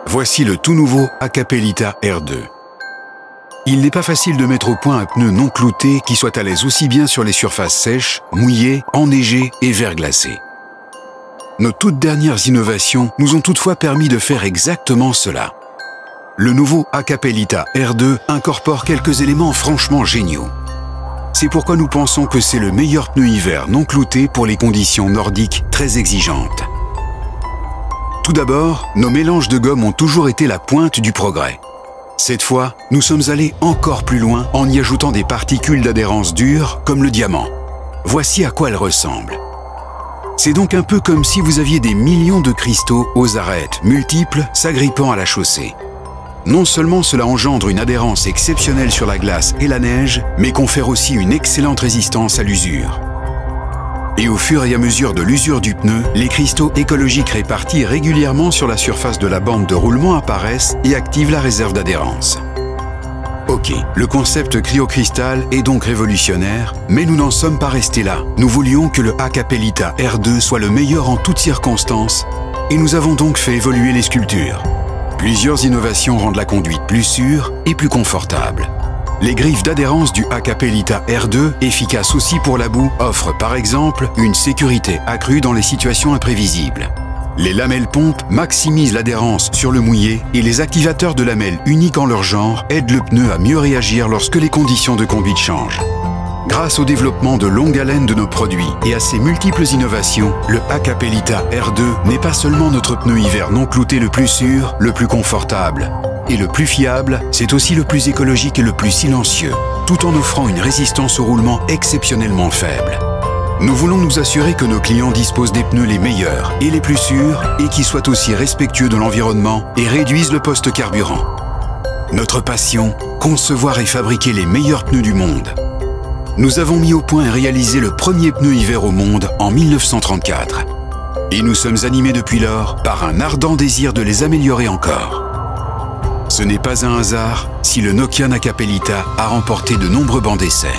Voici le tout nouveau Hakkapeliitta R2. Il n'est pas facile de mettre au point un pneu non clouté qui soit à l'aise aussi bien sur les surfaces sèches, mouillées, enneigées et verglacées. Nos toutes dernières innovations nous ont toutefois permis de faire exactement cela. Le nouveau Hakkapeliitta R2 incorpore quelques éléments franchement géniaux. C'est pourquoi nous pensons que c'est le meilleur pneu hiver non clouté pour les conditions nordiques très exigeantes. Tout d'abord, nos mélanges de gomme ont toujours été la pointe du progrès. Cette fois, nous sommes allés encore plus loin en y ajoutant des particules d'adhérence dures comme le diamant. Voici à quoi elles ressemblent. C'est donc un peu comme si vous aviez des millions de cristaux aux arêtes multiples s'agrippant à la chaussée. Non seulement cela engendre une adhérence exceptionnelle sur la glace et la neige, mais confère aussi une excellente résistance à l'usure. Et au fur et à mesure de l'usure du pneu, les cristaux écologiques répartis régulièrement sur la surface de la bande de roulement apparaissent et activent la réserve d'adhérence. Ok, le concept CryoCrystal est donc révolutionnaire, mais nous n'en sommes pas restés là. Nous voulions que le Hakkapeliitta R2 soit le meilleur en toutes circonstances, et nous avons donc fait évoluer les sculptures. Plusieurs innovations rendent la conduite plus sûre et plus confortable. Les griffes d'adhérence du Hakkapeliitta R2, efficaces aussi pour la boue, offrent par exemple une sécurité accrue dans les situations imprévisibles. Les lamelles pompes maximisent l'adhérence sur le mouillé et les activateurs de lamelles uniques en leur genre aident le pneu à mieux réagir lorsque les conditions de conduite changent. Grâce au développement de longue haleine de nos produits et à ces multiples innovations, le Hakkapeliitta R2 n'est pas seulement notre pneu hiver non clouté le plus sûr, le plus confortable. Et le plus fiable, c'est aussi le plus écologique et le plus silencieux, tout en offrant une résistance au roulement exceptionnellement faible. Nous voulons nous assurer que nos clients disposent des pneus les meilleurs et les plus sûrs et qui soient aussi respectueux de l'environnement et réduisent le post-carburant. Notre passion, concevoir et fabriquer les meilleurs pneus du monde. Nous avons mis au point et réalisé le premier pneu hiver au monde en 1934. Et nous sommes animés depuis lors par un ardent désir de les améliorer encore. Ce n'est pas un hasard si le Nokian Hakkapeliitta a remporté de nombreux bancs d'essai.